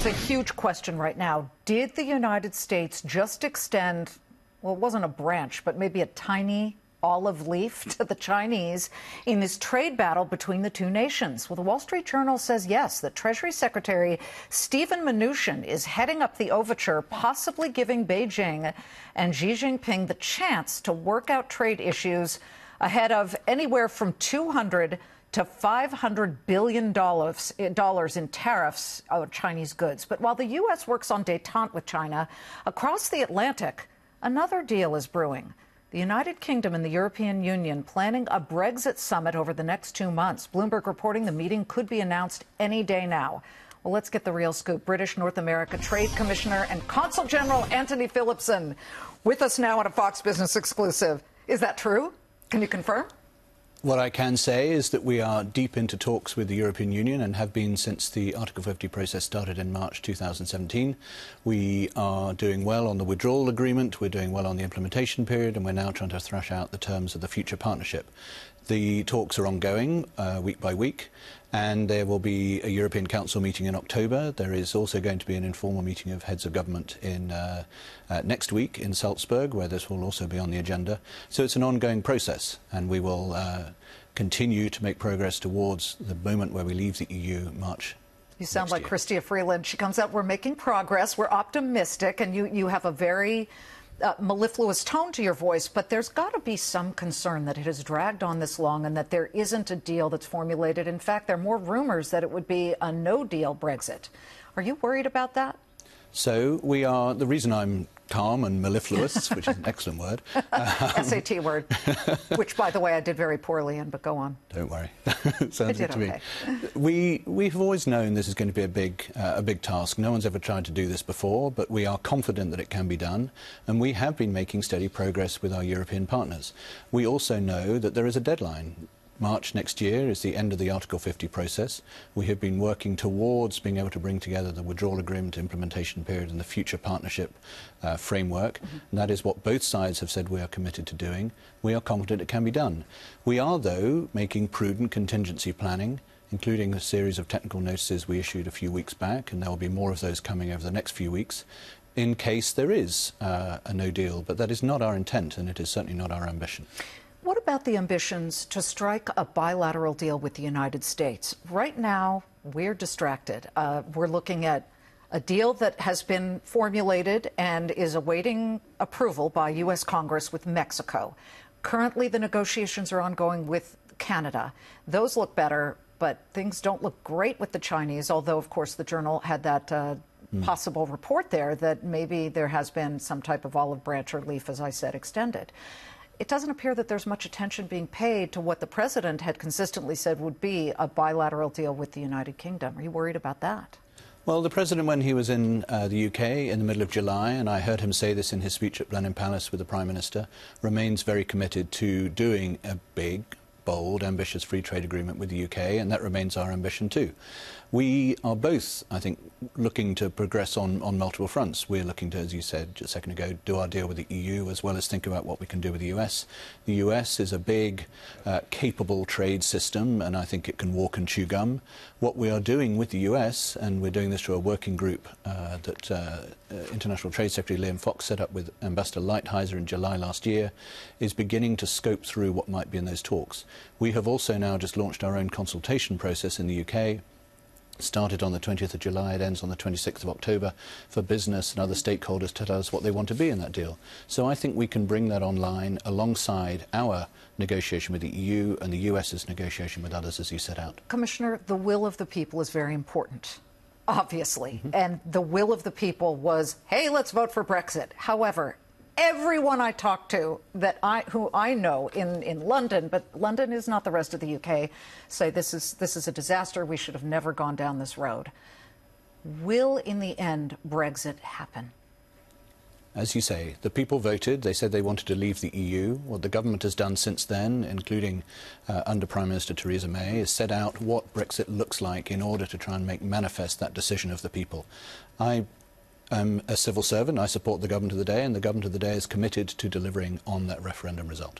It's a huge question right now. Did the United States just extend, well, it wasn't a branch, but maybe a tiny olive leaf to the Chinese in this trade battle between the two nations? Well, the Wall Street Journal says yes, that Treasury Secretary Steven Mnuchin is heading up the overture, possibly giving Beijing and Xi Jinping the chance to work out trade issues ahead of anywhere from 200 to $500 billion in tariffs on Chinese goods. But while the U.S. works on détente with China, across the Atlantic, another deal is brewing. The United Kingdom and the European Union planning a Brexit summit over the next 2 months. Bloomberg reporting the meeting could be announced any day now. Well, let's get the real scoop. British North America Trade Commissioner and Consul General Antony Phillipson with us now on a Fox Business exclusive. Is that true? Can you confirm? What I can say is that we are deep into talks with the European Union and have been since the Article 50 process started in March 2017. We are doing well on the withdrawal agreement, we're doing well on the implementation period, and we're now trying to thrash out the terms of the future partnership. The talks are ongoing week by week, and there will be a European Council meeting in October. There is also going to be an informal meeting of heads of government in next week in Salzburg, where this will also be on the agenda. So it's an ongoing process, and we will continue to make progress towards the moment where we leave the EU March. You sound like Chrystia Freeland. She comes out, we're making progress, we're optimistic, and you have a very mellifluous tone to your voice, but there's got to be some concern that it has dragged on this long and that there isn't a deal that's formulated. In fact, there are more rumors that it would be a no-deal Brexit. Are you worried about that? So we are, the reason I'm calm and mellifluous, which is an excellent word. SAT word, which, by the way, I did very poorly in, but go on. Don't worry. Sounds good to okay. me. We've always known this is going to be a big task. No one's ever tried to do this before, but we are confident that it can be done, and we have been making steady progress with our European partners. We also know that there is a deadline. March next year is the end of the Article 50 process. We have been working towards being able to bring together the withdrawal agreement, implementation period and the future partnership framework. And that is what both sides have said we are committed to doing. We are confident it can be done. We are, though, making prudent contingency planning, including a series of technical notices we issued a few weeks back, and there will be more of those coming over the next few weeks, in case there is a no deal. But that is not our intent, and it is certainly not our ambition. What about the ambitions to strike a bilateral deal with the United States? Right now, we're distracted. We're looking at a deal that has been formulated and is awaiting approval by U.S. Congress with Mexico. Currently, the negotiations are ongoing with Canada. Those look better, but things don't look great with the Chinese, although, of course, the Journal had that possible report there that maybe there has been some type of olive branch or leaf, as I said, extended. It doesn't appear that there's much attention being paid to what the president had consistently said would be a bilateral deal with the United Kingdom. Are you worried about that? Well, the president, when he was in the UK in the middle of July, and I heard him say this in his speech at Blenheim Palace with the Prime Minister, remains very committed to doing a big, bold, ambitious free trade agreement with the UK, and that remains our ambition too. We are both, I think, looking to progress on multiple fronts. We're looking to, as you said just a second ago, do our deal with the EU as well as think about what we can do with the US. The US is a big, capable trade system, and I think it can walk and chew gum. What we are doing with the US, and we're doing this through a working group that International Trade Secretary Liam Fox set up with Ambassador Lighthizer in July last year, is beginning to scope through what might be in those talks. We have also now just launched our own consultation process in the UK. Started on the 20th of July, it ends on the 26th of October, for business and other stakeholders to tell us what they want to be in that deal. So I think we can bring that online alongside our negotiation with the EU and the US's negotiation with others, as you set out. Commissioner, the will of the people is very important, obviously. And the will of the people was, hey, let's vote for Brexit. However, everyone I talk to who I know in London, but London is not the rest of the UK, say this is a disaster. We should have never gone down this road. Will, in the end, Brexit happen? As you say, the people voted. They said they wanted to leave the EU. What the government has done since then, including under Prime Minister Theresa May, is set out what Brexit looks like in order to try and make manifest that decision of the people. I'm a civil servant. I support the government of the day, and the government of the day is committed to delivering on that referendum result.